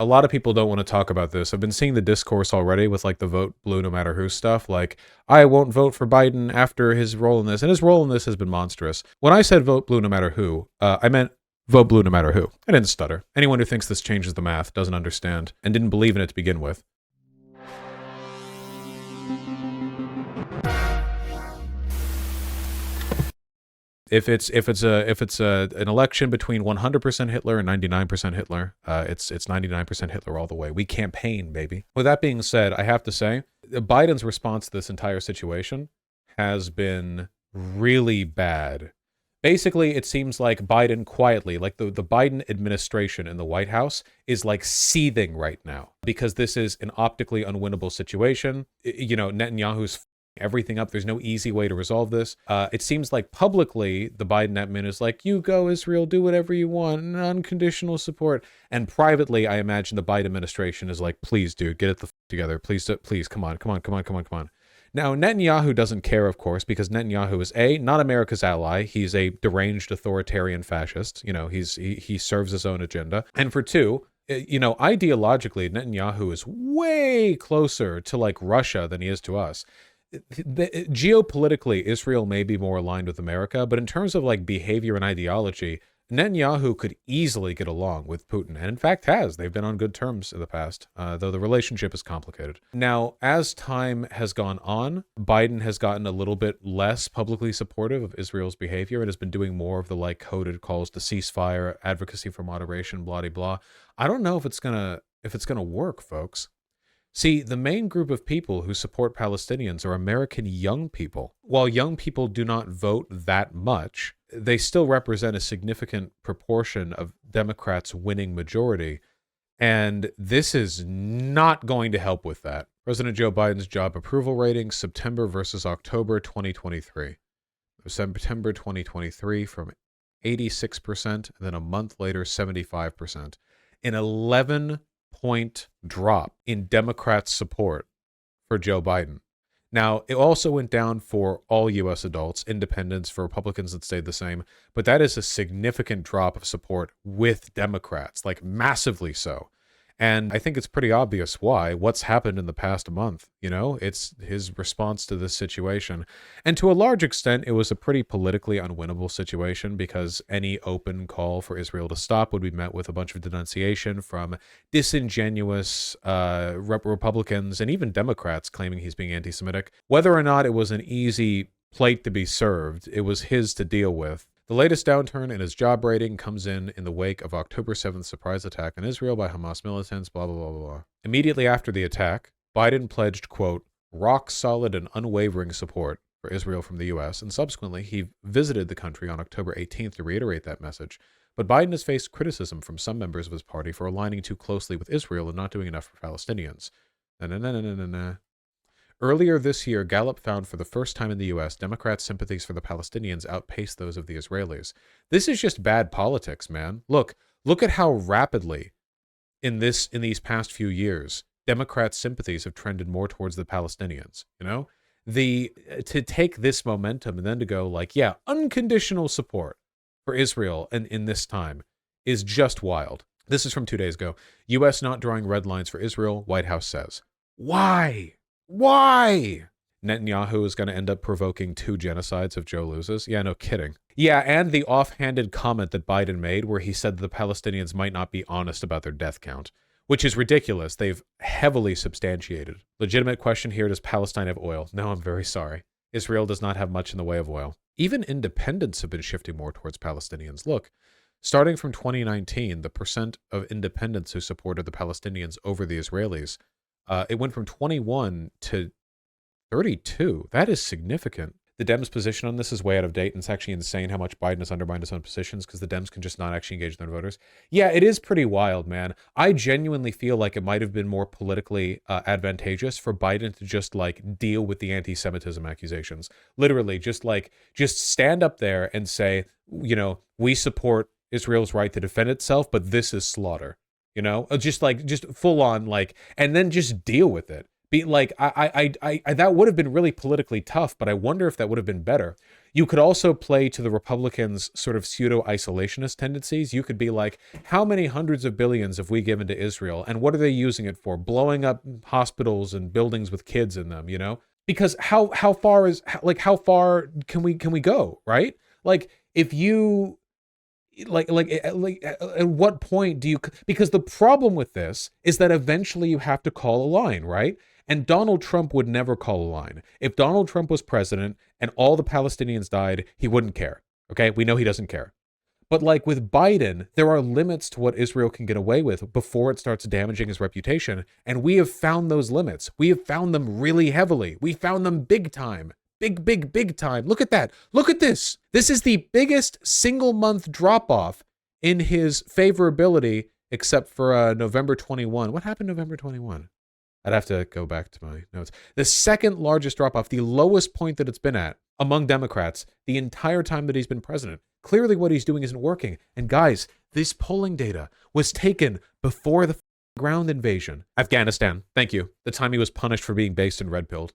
A lot of people don't want to talk about this. I've been seeing the discourse already with like the vote blue no matter who stuff. Like, I won't vote for Biden after his role in this. And his role in this has been monstrous. When I said vote blue no matter who, I meant vote blue no matter who. I didn't stutter. Anyone who thinks this changes the math doesn't understand and didn't believe in it to begin with. If it's an election between 100% Hitler and 99% Hitler, it's 99% Hitler all the way. We campaign, baby. With that being said, I have to say, Biden's response to this entire situation has been really bad. Basically, it seems like Biden quietly, like the Biden administration in the White House is like seething right now because this is an optically unwinnable situation. You know, Netanyahu's everything up. There's no easy way to resolve this. It seems like publicly the Biden admin is like, you go Israel, do whatever you want, unconditional support. And privately, I imagine the Biden administration is like, please, dude, get it together. Please, come on. Now, Netanyahu doesn't care, of course, because Netanyahu is A, not America's ally. He's a deranged authoritarian fascist. You know, he serves his own agenda. And for two, you know, ideologically, Netanyahu is way closer to like Russia than he is to us. Geopolitically, Israel may be more aligned with America, but in terms of like behavior and ideology, Netanyahu could easily get along with Putin, and in fact has. They've been on good terms in the past, though the relationship is complicated. Now, as time has gone on, Biden has gotten a little bit less publicly supportive of Israel's behavior and has been doing more of the like coded calls to ceasefire, advocacy for moderation, blah blah blah. I don't know if it's gonna work, folks. See, the main group of people who support Palestinians are American young people. While young people do not vote that much, they still represent a significant proportion of Democrats' winning majority. And this is not going to help with that. President Joe Biden's job approval rating, September versus October 2023. September 2023 from 86%, and then a month later, 75%. An 11-point drop in Democrats' support for Joe Biden. Now, it also went down for all U.S. adults, independents, for Republicans that stayed the same, but that is a significant drop of support with Democrats, like massively so. And I think it's pretty obvious why. What's happened in the past month, you know? It's his response to this situation. And to a large extent, it was a pretty politically unwinnable situation because any open call for Israel to stop would be met with a bunch of denunciation from disingenuous Republicans and even Democrats claiming he's being anti-Semitic. Whether or not it was an easy plate to be served, it was his to deal with. The latest downturn in his job rating comes in the wake of October 7th surprise attack on Israel by Hamas militants, blah, blah, blah, blah, blah. Immediately after the attack, Biden pledged, quote, rock solid and unwavering support for Israel from the U.S., and subsequently he visited the country on October 18th to reiterate that message. But Biden has faced criticism from some members of his party for aligning too closely with Israel and not doing enough for Palestinians. Earlier this year, Gallup found for the first time in the U.S., Democrats' sympathies for the Palestinians outpaced those of the Israelis. This is just bad politics, man. Look at how rapidly in these past few years, Democrats' sympathies have trended more towards the Palestinians. You know, to take this momentum and then to go like, yeah, unconditional support for Israel in this time is just wild. This is from 2 days ago. U.S. not drawing red lines for Israel, White House says. Why? Why? Netanyahu is going to end up provoking 2 genocides if Joe loses. Yeah, no kidding. Yeah, and the offhanded comment that Biden made where he said that the Palestinians might not be honest about their death count, which is ridiculous. They've heavily substantiated. Legitimate question here, does Palestine have oil? No, I'm very sorry. Israel does not have much in the way of oil. Even independents have been shifting more towards Palestinians. Look, starting from 2019, the percent of independents who supported the Palestinians over the Israelis, it went from 21 to 32. That is significant. The Dems' position on this is way out of date, and it's actually insane how much Biden has undermined his own positions because the Dems can just not actually engage their voters. Yeah, it is pretty wild, man. I genuinely feel like it might have been more politically advantageous for Biden to just like deal with the anti-Semitism accusations. Literally, just stand up there and say, you know, we support Israel's right to defend itself, but this is slaughter. You know, just full on like, and then just deal with it. Be like, that would have been really politically tough, but I wonder if that would have been better. You could also play to the Republicans' sort of pseudo-isolationist tendencies. You could be like, how many hundreds of billions have we given to Israel, and what are they using it for? Blowing up hospitals and buildings with kids in them, you know? Because how far is how far can we go, right? Like if you at what point do you, because the problem with this is that eventually you have to call a line, right? And Donald Trump would never call a line. If Donald Trump was president and all the Palestinians died, he wouldn't care. Okay, we know he doesn't care. But like with Biden, there are limits to what Israel can get away with before it starts damaging his reputation. And we have found those limits. We have found them really heavily. We found them big time. Big time. Look at that. Look at this. This is the biggest single month drop off in his favorability, except for November 21. What happened November 21? I'd have to go back to my notes. The second largest drop off, the lowest point that it's been at among Democrats the entire time that he's been president. Clearly what he's doing isn't working. And guys, this polling data was taken before the ground invasion. Afghanistan. Thank you. The time he was punished for being based and red-pilled.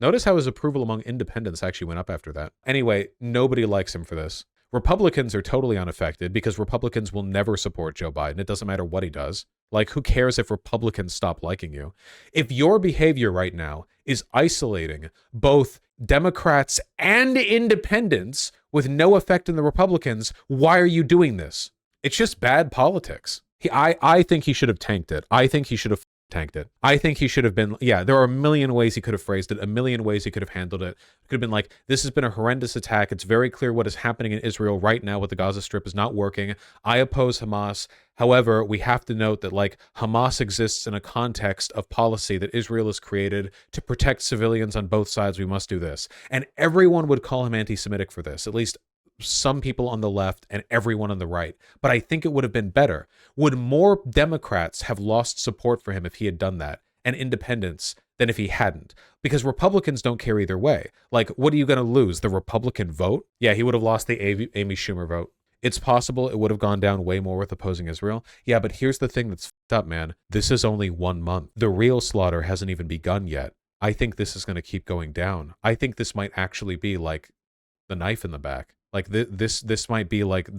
Notice how his approval among independents actually went up after that. Anyway, nobody likes him for this. Republicans are totally unaffected because Republicans will never support Joe Biden. It doesn't matter what he does. Like, who cares if Republicans stop liking you? If your behavior right now is isolating both Democrats and independents with no effect on the Republicans, why are you doing this? It's just bad politics. I think he should have tanked it. I think he should have tanked it. I think he should have been, yeah, there are a million ways he could have phrased it, a million ways he could have handled it. It could have been like, this has been a horrendous attack. It's very clear what is happening in Israel right now with the Gaza Strip is not working. I oppose Hamas. However, we have to note that like Hamas exists in a context of policy that Israel has created to protect civilians on both sides. We must do this. And everyone would call him anti-Semitic for this, at least some people on the left and everyone on the right. But I think it would have been better. Would more Democrats have lost support for him if he had done that, and independents, than if he hadn't? Because Republicans don't care either way. Like, what are you going to lose? The Republican vote? Yeah, he would have lost the Amy Schumer vote. It's possible it would have gone down way more with opposing Israel. Yeah, but here's the thing that's fucked up, man. This is only 1 month. The real slaughter hasn't even begun yet. I think this is going to keep going down. I think this might actually be like the knife in the back. Like this might be like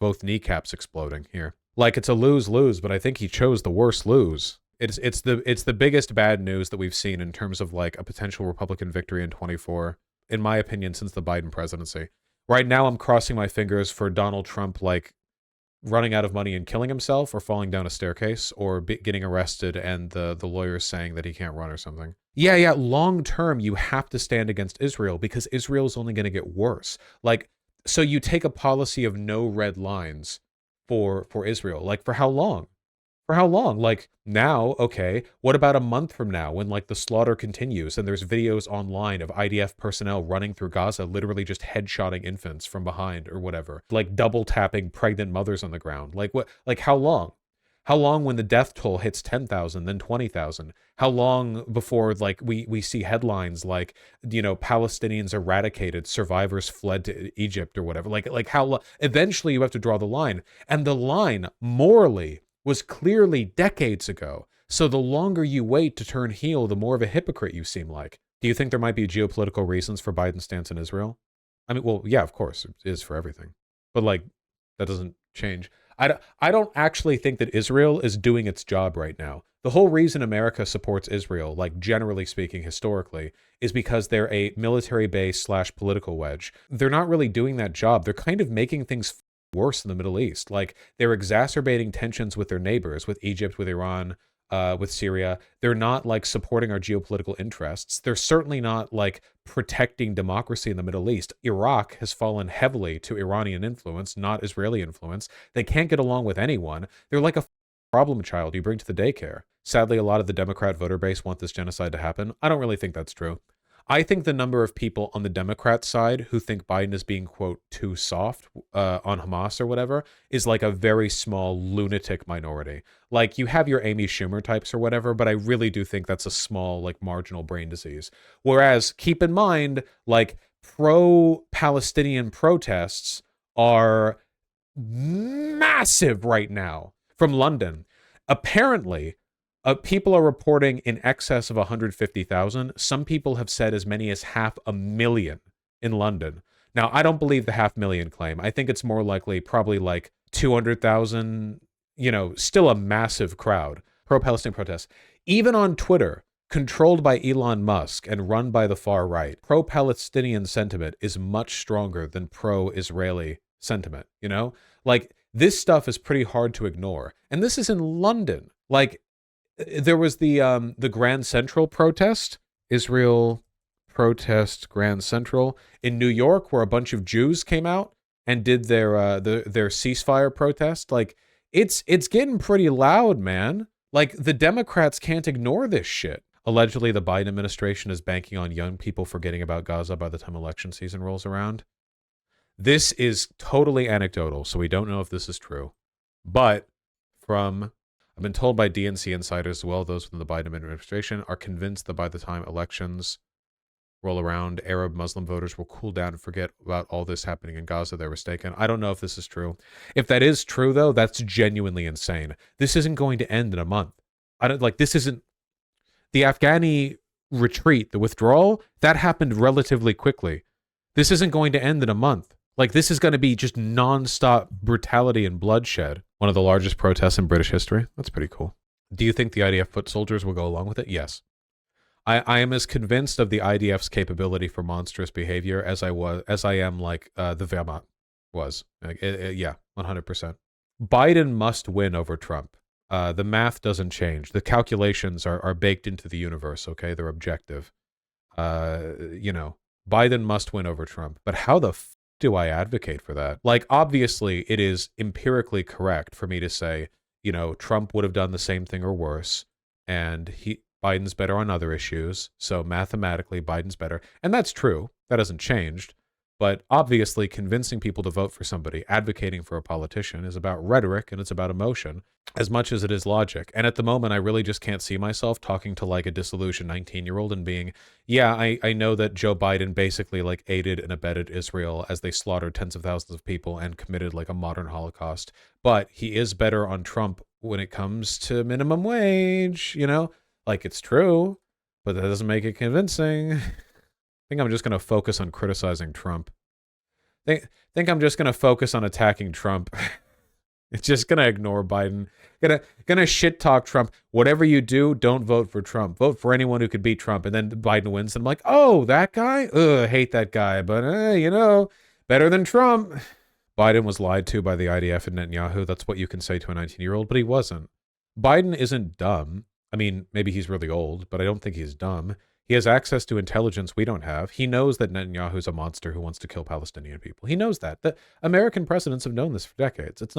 both kneecaps exploding here. Like it's a lose-lose, but I think he chose the worst lose. It's the biggest bad news that we've seen in terms of like a potential Republican victory in 24, in my opinion, since the Biden presidency. Right now, I'm crossing my fingers for Donald Trump like running out of money and killing himself, or falling down a staircase, or getting arrested and the lawyers saying that he can't run or something. Yeah, long term, you have to stand against Israel because Israel's only going to get worse. Like, so you take a policy of no red lines for Israel. Like, for how long? For how long? Like, now, okay, what about a month from now when, like, the slaughter continues and there's videos online of IDF personnel running through Gaza, literally just headshotting infants from behind or whatever, like double tapping pregnant mothers on the ground? Like, what? Like, how long? How long when the death toll hits 10,000, then 20,000? How long before, like, we see headlines like, you know, Palestinians eradicated, survivors fled to Egypt or whatever? Like how eventually you have to draw the line. And the line, morally, was clearly decades ago. So the longer you wait to turn heel, the more of a hypocrite you seem like. Do you think there might be geopolitical reasons for Biden's stance in Israel? I mean, well, yeah, of course, it is for everything. But, like, that doesn't change. I don't actually think that Israel is doing its job right now. The whole reason America supports Israel, like generally speaking, historically, is because they're a military base / political wedge. They're not really doing that job. They're kind of making things worse in the Middle East. Like, they're exacerbating tensions with their neighbors, with Egypt, with Iran, with Syria. They're not like supporting our geopolitical interests. They're certainly not like protecting democracy in the Middle East. Iraq has fallen heavily to Iranian influence, not Israeli influence. They can't get along with anyone. They're like a problem child you bring to the daycare. Sadly, a lot of the Democrat voter base want this genocide to happen. I don't really think that's true. I think the number of people on the Democrat side who think Biden is being, quote, too soft on Hamas or whatever is like a very small lunatic minority. Like, you have your Amy Schumer types or whatever, but I really do think that's a small, like, marginal brain disease. Whereas, keep in mind, like, pro-Palestinian protests are massive right now from London. Apparently, People are reporting in excess of 150,000. Some people have said as many as 500,000 in London. Now, I don't believe the 500,000 claim. I think it's more likely probably like 200,000, still a massive crowd. Pro-Palestine protests. Even on Twitter, controlled by Elon Musk and run by the far right, pro-Palestinian sentiment is much stronger than pro-Israeli sentiment, Like, this stuff is pretty hard to ignore. And this is in London. Like, there was the Grand Central protest, Israel protest Grand Central in New York, where a bunch of Jews came out and did their ceasefire protest. Like, it's getting pretty loud, man. Like, the Democrats can't ignore this shit. Allegedly, the Biden administration is banking on young people forgetting about Gaza by the time election season rolls around. This is totally anecdotal, so we don't know if this is true. But I've been told by DNC insiders as well, those within the Biden administration are convinced that by the time elections roll around, Arab Muslim voters will cool down and forget about all this happening in Gaza. They're mistaken. I don't know if this is true. If that is true, though, that's genuinely insane. This isn't going to end in a month. This isn't the Afghani retreat, the withdrawal, that happened relatively quickly. This isn't going to end in a month. Like, this is going to be just nonstop brutality and bloodshed. One of the largest protests in British history. That's pretty cool. Do you think the IDF foot soldiers will go along with it? Yes. I am as convinced of the IDF's capability for monstrous behavior as I am like the Wehrmacht was. Yeah, 100%. Biden must win over Trump. The math doesn't change. The calculations are baked into the universe, okay? They're objective. Biden must win over Trump. But how the do I advocate for that? Like, obviously, it is empirically correct for me to say, Trump would have done the same thing or worse, and Biden's better on other issues, so mathematically, Biden's better. And that's true. That hasn't changed. But obviously, convincing people to vote for somebody, advocating for a politician, is about rhetoric and it's about emotion as much as it is logic. And at the moment, I really just can't see myself talking to like a disillusioned 19-year-old and being, yeah, I know that Joe Biden basically like aided and abetted Israel as they slaughtered tens of thousands of people and committed like a modern Holocaust. But he is better on Trump when it comes to minimum wage, Like, it's true, but that doesn't make it convincing. I think I'm just going to focus on criticizing Trump. Think I'm just going to focus on attacking Trump. It's just going to ignore Biden. Gonna shit talk Trump. Whatever you do, don't vote for Trump. Vote for anyone who could beat Trump. And then Biden wins. And I'm like, oh, that guy? Ugh, hate that guy. But, better than Trump. Biden was lied to by the IDF and Netanyahu. That's what you can say to a 19-year-old, but he wasn't. Biden isn't dumb. I mean, maybe he's really old, but I don't think he's dumb. He has access to intelligence we don't have. He knows that Netanyahu's a monster who wants to kill Palestinian people. He knows that. The American presidents have known this for decades. It's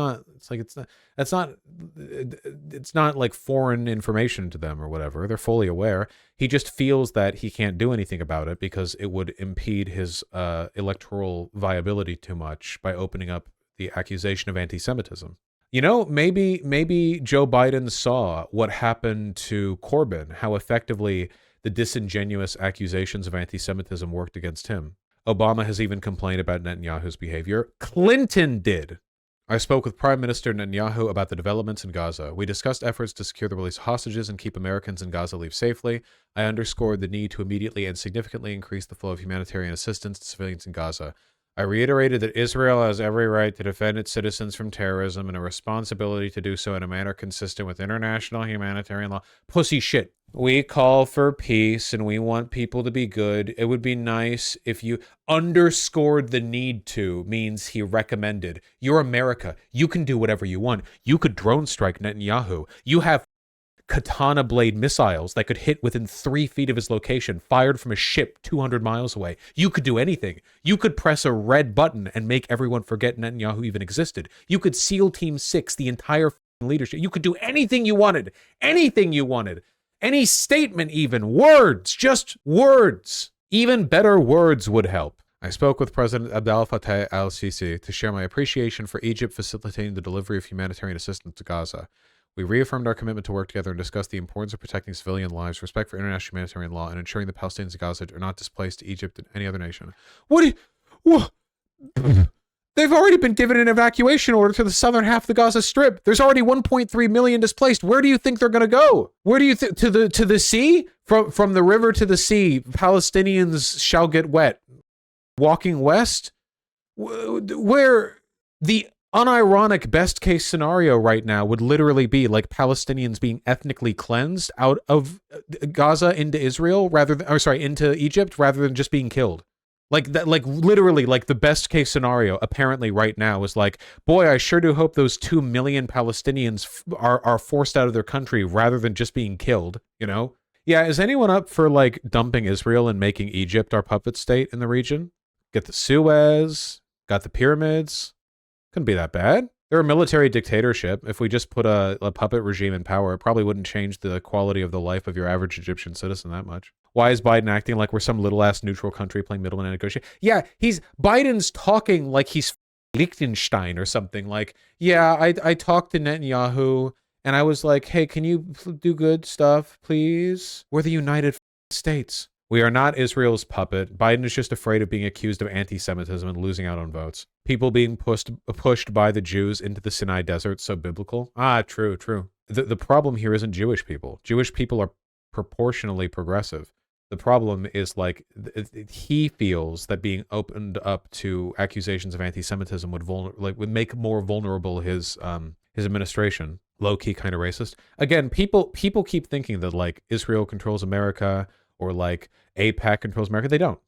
not like foreign information to them or whatever. They're fully aware. He just feels that he can't do anything about it because it would impede his electoral viability too much by opening up the accusation of antisemitism. Maybe Joe Biden saw what happened to Corbyn, how effectively the disingenuous accusations of anti-Semitism worked against him. Obama has even complained about Netanyahu's behavior. Clinton did. I spoke with Prime Minister Netanyahu about the developments in Gaza. We discussed efforts to secure the release of hostages and keep Americans in Gaza leave safely. I underscored the need to immediately and significantly increase the flow of humanitarian assistance to civilians in Gaza. I reiterated that Israel has every right to defend its citizens from terrorism and a responsibility to do so in a manner consistent with international humanitarian law. Pussy shit. We call for peace and we want people to be good. It would be nice if you underscored the need to means he recommended. You're America. You can do whatever you want. You could drone strike Netanyahu. You have katana blade missiles that could hit within 3 feet of his location, fired from a ship 200 miles away. You could do anything. You could press a red button and make everyone forget Netanyahu even existed. You could SEAL Team 6 the entire leadership. You could do anything you wanted. Anything you wanted. Any statement even. Words. Just words. Even better words would help. I spoke with President Abdel Fattah al-Sisi to share my appreciation for Egypt facilitating the delivery of humanitarian assistance to Gaza. We reaffirmed our commitment to work together and discussed the importance of protecting civilian lives, respect for international humanitarian law, and ensuring the Palestinians of Gaza are not displaced to Egypt and any other nation. What? They've already been given an evacuation order to the southern half of the Gaza Strip. There's already 1.3 million displaced. Where do you think they're going to go? Where do you think to the sea? From the river to the sea, Palestinians shall get wet. Walking west, where the unironic best case scenario right now would literally be like Palestinians being ethnically cleansed out of Gaza into Israel into Egypt rather than just being killed. Like that, like literally, like the best case scenario apparently right now is like, boy, I sure do hope those 2 million Palestinians are forced out of their country rather than just being killed, you know? Yeah, is anyone up for like dumping Israel and making Egypt our puppet state in the region? Get the Suez, got the pyramids. Couldn't be that bad. They're a military dictatorship. If we just put a puppet regime in power, it probably wouldn't change the quality of the life of your average Egyptian citizen that much. Why is Biden acting like we're some little-ass neutral country playing middleman in negotiation? Yeah, Biden's talking like he's Liechtenstein or something. Like, yeah, I talked to Netanyahu, and I was like, hey, can you do good stuff, please? We're the United States. We are not Israel's puppet. Biden is just afraid of being accused of anti-Semitism and losing out on votes. People being pushed by the Jews into the Sinai desert, so biblical. Ah, true. The problem here isn't Jewish people. Jewish people are proportionally progressive. The problem is like he feels that being opened up to accusations of anti-Semitism would make more vulnerable his administration. Low-key kind of racist. Again, people keep thinking that like Israel controls America or like AIPAC controls America. They don't.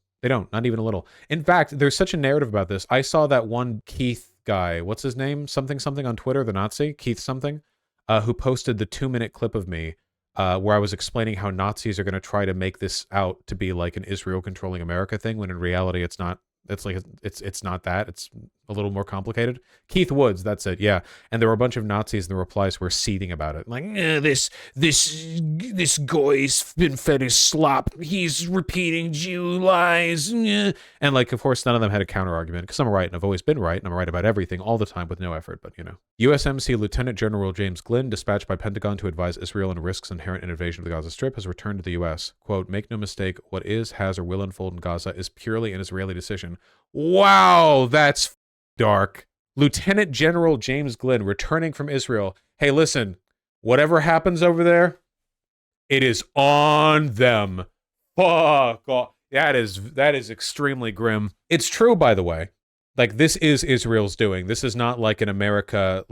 Not even a little. In fact, there's such a narrative about this. I saw that one Keith guy, what's his name? Something on Twitter, the Nazi, Keith something, who posted the 2-minute clip of me where I was explaining how Nazis are going to try to make this out to be like an Israel controlling America thing, when in reality it's not. It's like it's not that. It's a little more complicated. Keith Woods, that's it. Yeah, and there were a bunch of Nazis in the replies who were seething about it, like this guy's been fed his slop. He's repeating Jew lies, and like of course none of them had a counter argument because I'm right and I've always been right and I'm right about everything all the time with no effort. But you know, USMC Lieutenant General James Glynn, dispatched by Pentagon to advise Israel on risks inherent in invasion of the Gaza Strip, has returned to the U.S. Quote: "Make no mistake, what is, has, or will unfold in Gaza is purely an Israeli decision." Wow, that's dark. Lieutenant General James Glynn returning from Israel. Hey, listen, whatever happens over there, it is on them. Fuck off. That is extremely grim. It's true, by the way. Like, this is Israel's doing. This is not like an America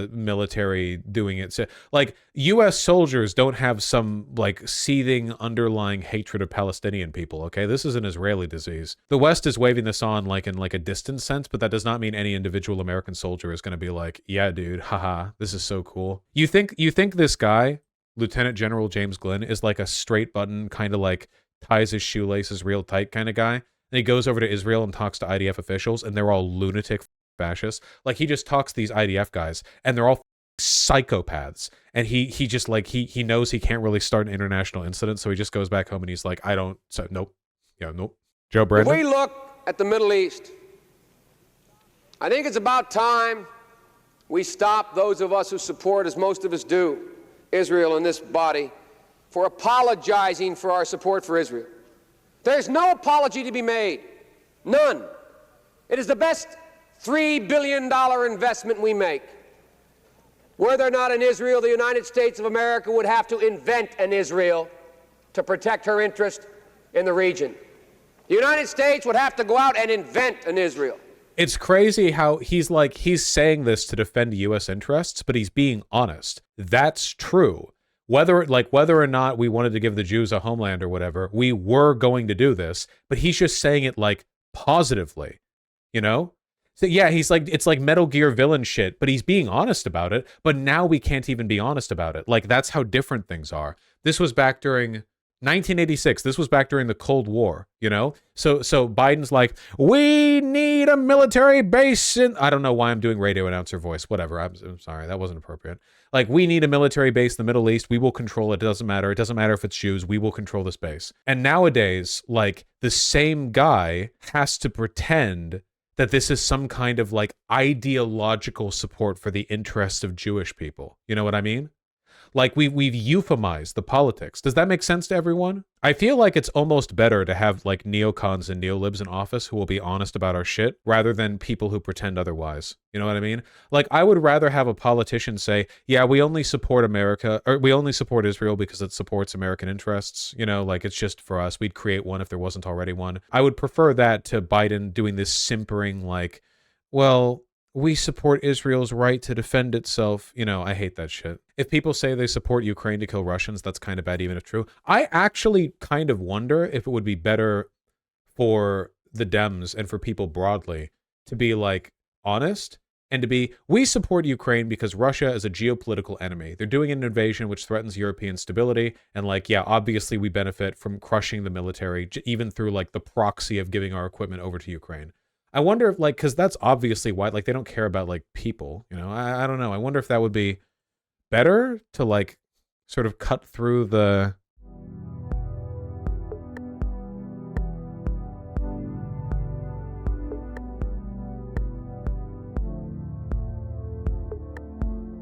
military doing it. So, like, U.S. soldiers don't have some, like, seething underlying hatred of Palestinian people, okay? This is an Israeli disease. The West is waving this on, like, in, like, a distant sense, but that does not mean any individual American soldier is going to be like, yeah, dude, haha, this is so cool. You think this guy, Lieutenant General James Glynn, is like a straight button, kind of like ties his shoelaces real tight kind of guy? And he goes over to Israel and talks to IDF officials, and they're all lunatic fascists. Like, he just talks to these IDF guys, and they're all psychopaths. And he just, like, he knows he can't really start an international incident, so he just goes back home and he's like, nope. Yeah, nope. Joe Brandon? If we look at the Middle East, I think it's about time we stop, those of us who support, as most of us do, Israel in this body, for apologizing for our support for Israel. There's no apology to be made. None. It is the best $3 billion investment we make. Were there not an Israel, the United States of America would have to invent an Israel to protect her interest in the region. The United States would have to go out and invent an Israel. It's crazy how he's saying this to defend U.S. interests, but he's being honest. That's true. Whether or not we wanted to give the Jews a homeland or whatever, we were going to do this, but he's just saying it like positively, you know? So yeah, he's like, it's like Metal Gear villain shit, but he's being honest about it, but now we can't even be honest about it. Like, that's how different things are. This was back during 1986. This was back during the Cold War, you know? So Biden's like, we need a military base in... I don't know why I'm doing radio announcer voice. Whatever. I'm sorry. That wasn't appropriate. Like, we need a military base in the Middle East. We will control it. It doesn't matter. It doesn't matter if it's Jews. We will control this base. And nowadays, like, the same guy has to pretend that this is some kind of, like, ideological support for the interests of Jewish people. You know what I mean? Like we've euphemized the politics. Does that make sense to everyone? I feel like it's almost better to have like neocons and neolibs in office who will be honest about our shit rather than people who pretend otherwise. You know what I mean? Like I would rather have a politician say, yeah, we only support America, or we only support Israel because it supports American interests. You know, like it's just for us. We'd create one if there wasn't already one. I would prefer that to Biden doing this simpering like, well, we support Israel's right to defend itself. You know, I hate that shit. If people say they support Ukraine to kill Russians, that's kind of bad, even if true. I actually kind of wonder if it would be better for the Dems and for people broadly to be like honest and to be, we support Ukraine because Russia is a geopolitical enemy. They're doing an invasion which threatens European stability. And like, yeah, obviously we benefit from crushing the military, even through like the proxy of giving our equipment over to Ukraine. I wonder if like, because that's obviously why, like they don't care about like people, you know, I don't know. I wonder if that would be better to like sort of cut through the